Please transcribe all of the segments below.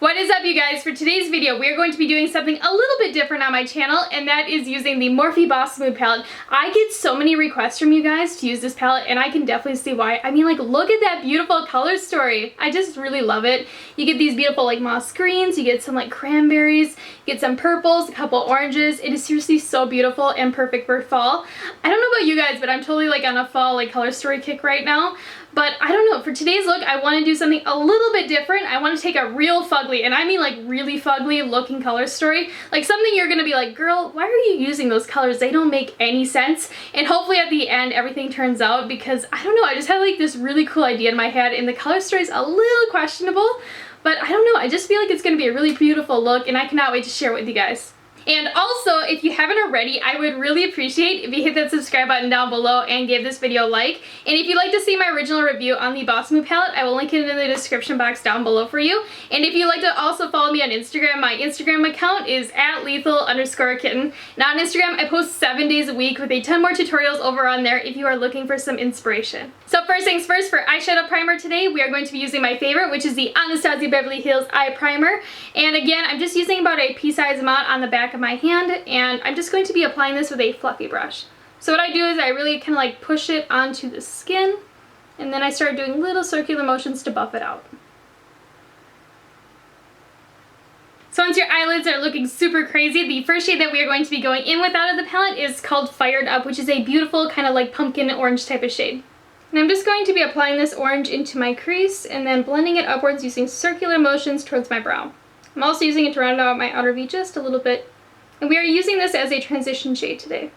What is up, you guys? For today's video, we are going to be doing something a little bit different on my channel, and that is using the Morphe Boss Smooth palette. I get so many requests from you guys to use this palette, and I can definitely see why. I mean, like, look at that beautiful color story. I just really love it. You get these beautiful, like, moss greens, you get some, like, cranberries, you get some purples, a couple oranges. It is seriously so beautiful and perfect for fall. I don't know about you guys, but I'm totally, like, on a fall, like, color story kick right now. But I don't know, for today's look, I want to do something a little bit different. I want to take a real fugly, and I mean like really fugly looking color story. Like something you're going to be like, girl, why are you using those colors? They don't make any sense. And hopefully at the end, everything turns out, because I don't know, I just had like this really cool idea in my head, and the color story is a little questionable. But I don't know, I just feel like it's going to be a really beautiful look, and I cannot wait to share it with you guys. And also, if you haven't already, I would really appreciate if you hit that subscribe button down below and give this video a like. And if you'd like to see my original review on the Boss Smooth palette, I will link it in the description box down below for you. And if you'd like to also follow me on Instagram, my Instagram account is @lethal_kitten. And on Instagram, I post 7 days a week with a ton more tutorials over on there if you are looking for some inspiration. So first things first, for eyeshadow primer today, we are going to be using my favorite, which is the Anastasia Beverly Hills Eye Primer. And again, I'm just using about a pea-sized amount on the back of my hand, and I'm just going to be applying this with a fluffy brush. So what I do is I really kind of like push it onto the skin, and then I start doing little circular motions to buff it out. So once your eyelids are looking super crazy, the first shade that we are going to be going in with out of the palette is called Fired Up, which is a beautiful kind of like pumpkin orange type of shade. And I'm just going to be applying this orange into my crease and then blending it upwards using circular motions towards my brow. I'm also using it to round out my outer V just a little bit. And we are using this as a transition shade today.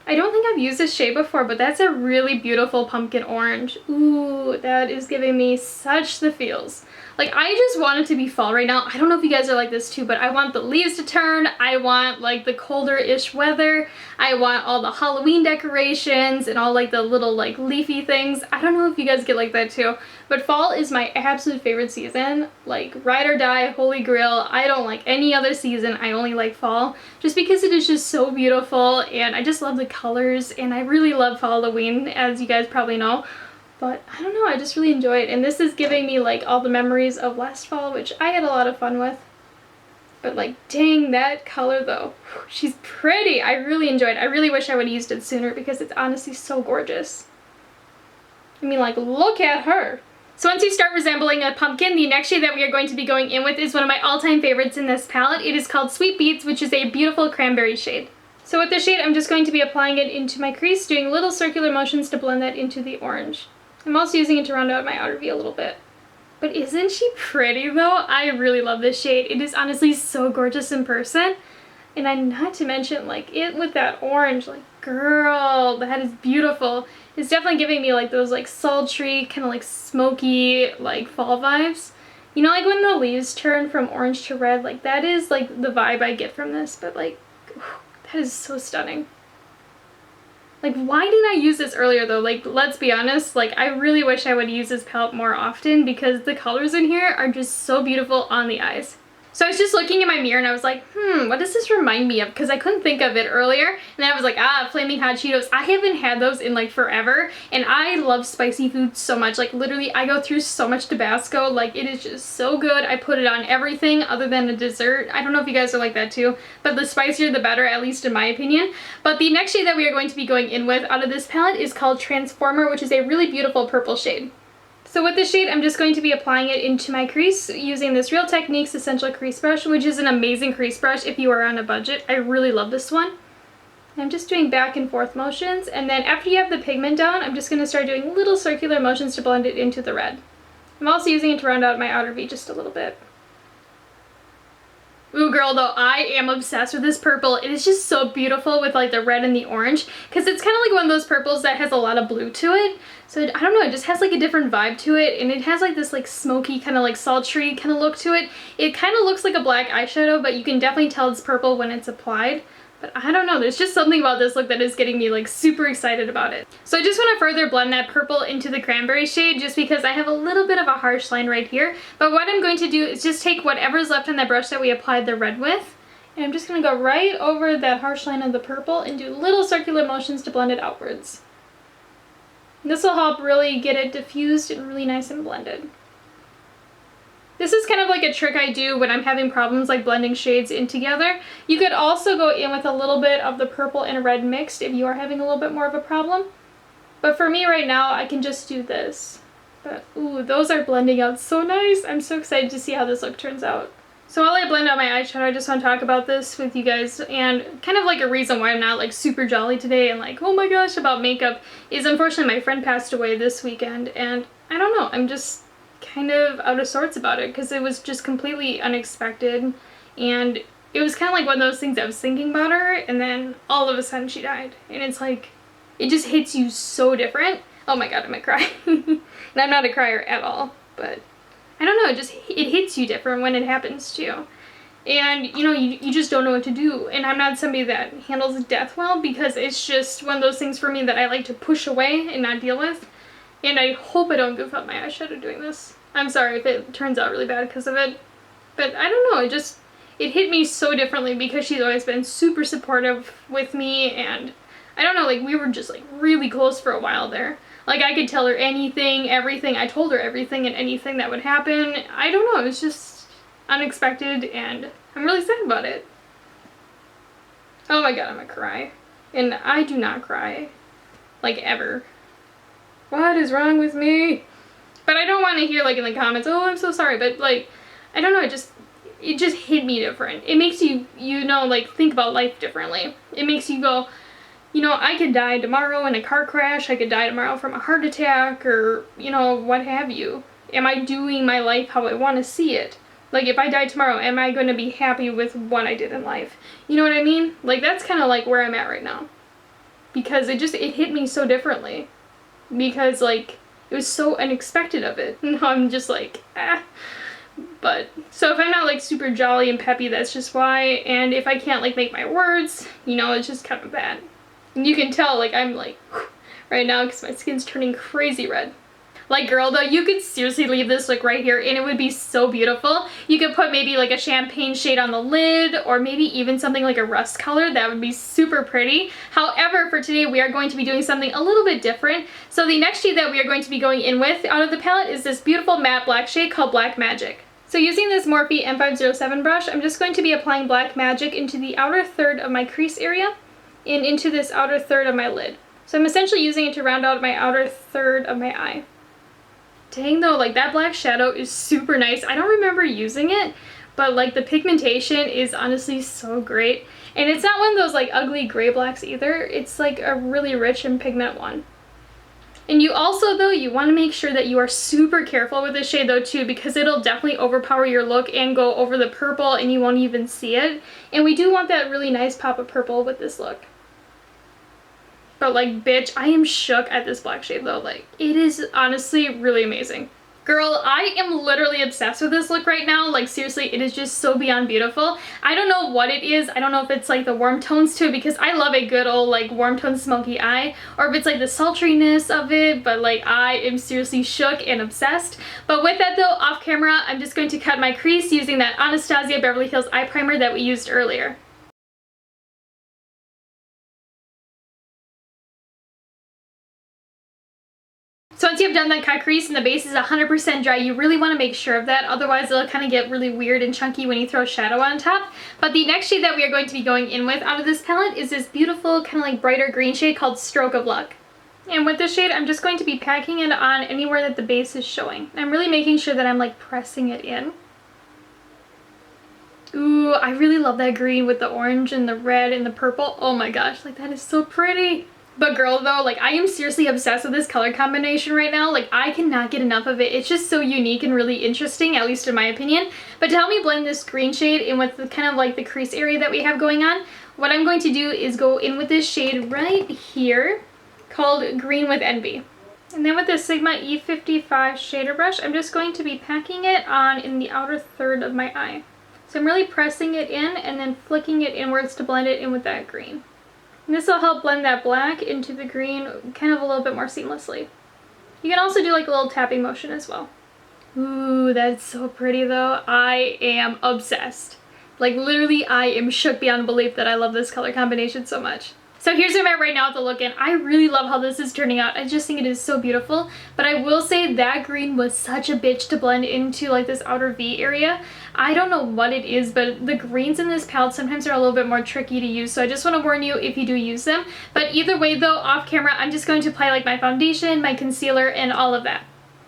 I don't think I've used this shade before, but that's a really beautiful pumpkin orange. Ooh, that is giving me such the feels. Like, I just want it to be fall right now. I don't know if you guys are like this too, but I want the leaves to turn. I want like the colder-ish weather. I want all the Halloween decorations and all like the little like leafy things. I don't know if you guys get like that too, but fall is my absolute favorite season. Like, ride or die, holy grail. I don't like any other season. I only like fall just because it is just so beautiful, and I just love the colors, and I really love Halloween, as you guys probably know. But I don't know, I just really enjoy it, and this is giving me like all the memories of last fall, which I had a lot of fun with. But like, dang, that color though, she's pretty. I really enjoyed it. I really wish I would have used it sooner because it's honestly so gorgeous. I mean, like, look at her. So once you start resembling a pumpkin, the next shade that we are going to be going in with is one of my all-time favorites in this palette. It is called Sweet Beets, which is a beautiful cranberry shade. So with this shade, I'm just going to be applying it into my crease, doing little circular motions to blend that into the orange. I'm also using it to round out my outer V a little bit. But isn't she pretty though? I really love this shade. It is honestly so gorgeous in person. And not to mention, like, it with that orange, like, girl, that is beautiful. It's definitely giving me like those like sultry, kind of like smoky, like fall vibes. You know, like when the leaves turn from orange to red, like that is like the vibe I get from this, but like, that is so stunning. Like, why didn't I use this earlier though? Like, let's be honest, like, I really wish I would use this palette more often because the colors in here are just so beautiful on the eyes. So I was just looking in my mirror and I was like, what does this remind me of? Because I couldn't think of it earlier. And then I was like, Flaming Hot Cheetos. I haven't had those in like forever. And I love spicy food so much. Like, literally, I go through so much Tabasco. Like, it is just so good. I put it on everything other than a dessert. I don't know if you guys are like that too. But the spicier the better, at least in my opinion. But the next shade that we are going to be going in with out of this palette is called Transformer, which is a really beautiful purple shade. So with this shade, I'm just going to be applying it into my crease using this Real Techniques Essential Crease Brush, which is an amazing crease brush if you are on a budget. I really love this one. I'm just doing back and forth motions, and then after you have the pigment down, I'm just going to start doing little circular motions to blend it into the red. I'm also using it to round out my outer V just a little bit. Ooh, girl, though, I am obsessed with this purple. It is just so beautiful with like the red and the orange, because it's kind of like one of those purples that has a lot of blue to it. So I don't know, it just has like a different vibe to it, and it has like this like smoky kind of like sultry kind of look to it. It kind of looks like a black eyeshadow, but you can definitely tell it's purple when it's applied. But I don't know, there's just something about this look that is getting me like super excited about it. So I just want to further blend that purple into the cranberry shade just because I have a little bit of a harsh line right here. But what I'm going to do is just take whatever's left on that brush that we applied the red with, and I'm just going to go right over that harsh line of the purple and do little circular motions to blend it outwards. And this will help really get it diffused and really nice and blended. This is kind of like a trick I do when I'm having problems like blending shades in together. You could also go in with a little bit of the purple and red mixed if you are having a little bit more of a problem. But for me right now, I can just do this. But ooh, those are blending out so nice. I'm so excited to see how this look turns out. So while I blend out my eyeshadow, I just want to talk about this with you guys, and kind of like a reason why I'm not like super jolly today and like, oh my gosh, about makeup is unfortunately my friend passed away this weekend, and I don't know, I'm just kind of out of sorts about it because it was just completely unexpected, and it was kind of like one of those things I was thinking about her and then all of a sudden she died, and it's like, it just hits you so different. Oh my god, I'm gonna cry. And I'm not a crier at all, but I don't know, it hits you different when it happens to you. And, you know, you just don't know what to do. And I'm not somebody that handles death well because it's just one of those things for me that I like to push away and not deal with. And I hope I don't goof up my eyeshadow doing this. I'm sorry if it turns out really bad because of it. But I don't know, it hit me so differently because she's always been super supportive with me, and I don't know, like we were just like really close for a while there. Like, I could tell her anything, everything. I told her everything and anything that would happen. I don't know. It was just unexpected, and I'm really sad about it. Oh my god, I'm gonna cry. And I do not cry. Like, ever. What is wrong with me? But I don't want to hear, like, in the comments, oh, I'm so sorry. But, like, I don't know. It just hit me different. It makes you, you know, like, think about life differently. It makes you go, you know, I could die tomorrow in a car crash, I could die tomorrow from a heart attack, or, you know, what have you. Am I doing my life how I want to see it? Like, if I die tomorrow, am I going to be happy with what I did in life? You know what I mean? Like, that's kind of like where I'm at right now. Because it hit me so differently. Because, like, it was so unexpected of it. And I'm just like, ah. But, so if I'm not, like, super jolly and peppy, that's just why. And if I can't, like, make my words, you know, it's just kind of bad. And you can tell, like, I'm like, right now because my skin's turning crazy red. Like, girl, though, you could seriously leave this look right here and it would be so beautiful. You could put maybe like a champagne shade on the lid, or maybe even something like a rust color. That would be super pretty. However, for today, we are going to be doing something a little bit different. So the next shade that we are going to be going in with out of the palette is this beautiful matte black shade called Black Magic. So using this Morphe M507 brush, I'm just going to be applying Black Magic into the outer third of my crease area and into this outer third of my lid. So I'm essentially using it to round out my outer third of my eye. Dang though, like that black shadow is super nice. I don't remember using it, but like the pigmentation is honestly so great. And it's not one of those like ugly gray blacks either. It's like a really rich and pigment one. And you also, though, you want to make sure that you are super careful with this shade, though, too, because it'll definitely overpower your look and go over the purple and you won't even see it. And we do want that really nice pop of purple with this look. But, like, bitch, I am shook at this black shade, though. Like, it is honestly really amazing. Girl, I am literally obsessed with this look right now. Like, seriously, it is just so beyond beautiful. I don't know what it is. I don't know if it's like the warm tones to it, because I love a good old like warm tone smoky eye, or if it's like the sultriness of it, but like I am seriously shook and obsessed. But with that though, off camera, I'm just going to cut my crease using that Anastasia Beverly Hills eye primer that we used earlier. So once you've done that cut crease and the base is 100% dry, you really want to make sure of that, otherwise it'll kind of get really weird and chunky when you throw shadow on top. But the next shade that we are going to be going in with out of this palette is this beautiful kind of like brighter green shade called Stroke of Luck. And with this shade, I'm just going to be packing it on anywhere that the base is showing. I'm really making sure that I'm like pressing it in. Ooh, I really love that green with the orange and the red and the purple. Oh my gosh, like that is so pretty. But girl though, like I am seriously obsessed with this color combination right now. Like I cannot get enough of it. It's just so unique and really interesting, at least in my opinion. But to help me blend this green shade in with the kind of like the crease area that we have going on, what I'm going to do is go in with this shade right here called Green with Envy. And then with the Sigma E55 shader brush, I'm just going to be packing it on in the outer third of my eye. So I'm really pressing it in and then flicking it inwards to blend it in with that green. And this will help blend that black into the green kind of a little bit more seamlessly. You can also do like a little tapping motion as well. Ooh, that's so pretty though. I am obsessed. Like literally I am shook beyond belief that I love this color combination so much. So here's where I'm at right now with the look, and I really love how this is turning out. I just think it is so beautiful, but I will say that green was such a bitch to blend into like this outer V area. I don't know what it is, but the greens in this palette sometimes are a little bit more tricky to use, so I just want to warn you if you do use them. But either way though, off camera, I'm just going to apply like my foundation, my concealer, and all of that.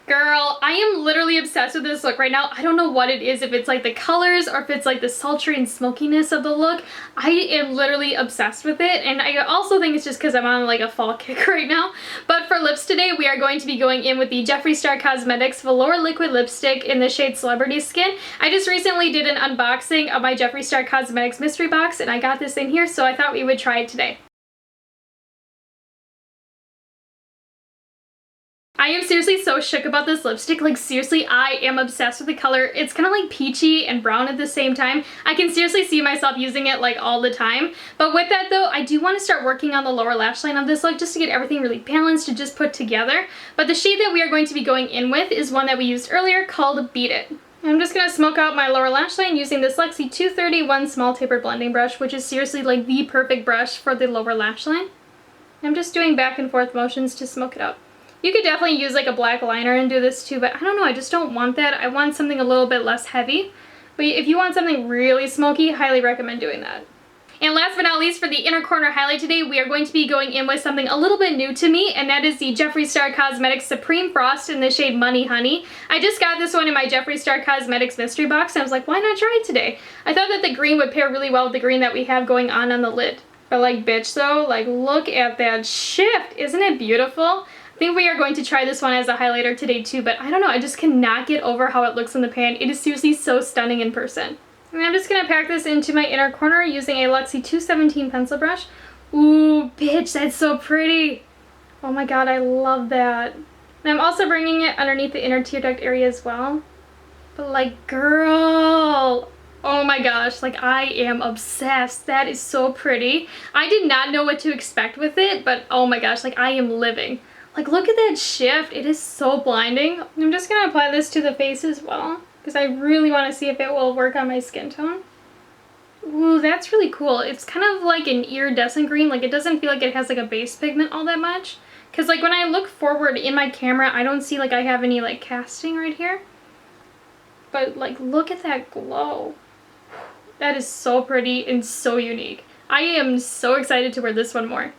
Girl, I am literally obsessed with this look right now. I don't know what it is, if it's like the colors or if it's like the sultry and smokiness of the look. I am literally obsessed with it, and I also think it's just because I'm on like a fall kick right now. But for lips today, we are going to be going in with the Jeffree Star Cosmetics Velour Liquid Lipstick in the shade Celebrity Skin. I just recently did an unboxing of my Jeffree Star Cosmetics mystery box, and I got this in here, so I thought we would try it today. I am seriously so shook about this lipstick. Like seriously, I am obsessed with the color. It's kind of like peachy and brown at the same time. I can seriously see myself using it like all the time. But with that though, I do want to start working on the lower lash line of this look just to get everything really balanced and just put together. But the shade that we are going to be going in with is one that we used earlier called Beat It. I'm just going to smoke out my lower lash line using this Luxie 231 small taper blending brush, which is seriously like the perfect brush for the lower lash line. I'm just doing back and forth motions to smoke it out. You could definitely use like a black liner and do this too, but I don't know, I just don't want that. I want something a little bit less heavy. But if you want something really smoky, highly recommend doing that. And last but not least, for the inner corner highlight today, we are going to be going in with something a little bit new to me, and that is the Jeffree Star Cosmetics Supreme Frost in the shade Money Honey. I just got this one in my Jeffree Star Cosmetics mystery box, and I was like, why not try it today? I thought that the green would pair really well with the green that we have going on the lid. But like, bitch though, like look at that shift. Isn't it beautiful? I think we are going to try this one as a highlighter today too, but I don't know, I just cannot get over how it looks in the pan. It is seriously so stunning in person. And I'm just going to pack this into my inner corner using a Luxie 217 pencil brush. Ooh, bitch, that's so pretty. Oh my god, I love that. And I'm also bringing it underneath the inner tear duct area as well. But like, girl, oh my gosh, like I am obsessed. That is so pretty. I did not know what to expect with it, but oh my gosh, like I am living. Like look at that shift, it is so blinding. I'm just gonna apply this to the face as well, because I really want to see if it will work on my skin tone. Ooh, that's really cool. It's kind of like an iridescent green, like it doesn't feel like it has like a base pigment all that much. Because like when I look forward in my camera, I don't see like I have any like casting right here. But like look at that glow. That is so pretty and so unique. I am so excited to wear this one more.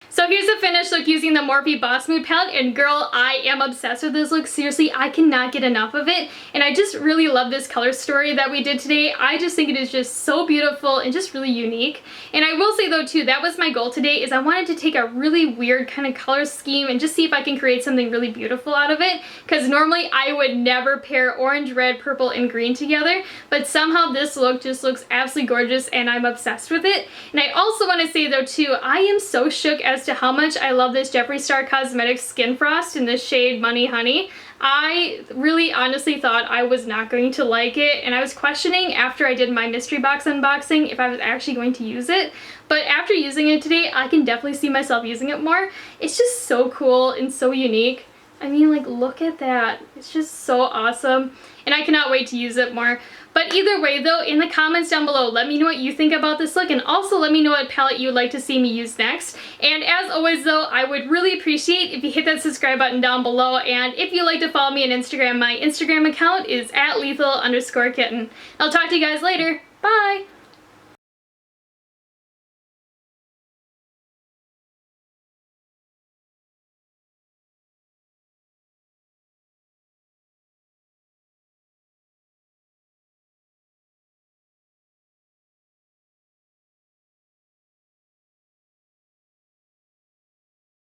So here's the finished look using the Morphe Boss Mood palette, and girl, I am obsessed with this look. Seriously, I cannot get enough of it, and I just really love this color story that we did today. I just think it is just so beautiful and just really unique. And I will say though too, that was my goal today, is I wanted to take a really weird kind of color scheme and just see if I can create something really beautiful out of it, because normally I would never pair orange, red, purple, and green together, but somehow this look just looks absolutely gorgeous and I'm obsessed with it. And I also want to say though too, I am so shook as to how much I love this Jeffree Star Cosmetics Skin Frost in the shade Money Honey. I really honestly thought I was not going to like it, and I was questioning after I did my mystery box unboxing if I was actually going to use it, but after using it today, I can definitely see myself using it more. It's just so cool and so unique. I mean, like, look at that. It's just so awesome, and I cannot wait to use it more. But either way though, in the comments down below, let me know what you think about this look, and also let me know what palette you would like to see me use next. And as always though, I would really appreciate if you hit that subscribe button down below, and if you'd like to follow me on Instagram, my Instagram account is @lethal_kitten. I'll talk to you guys later. Bye!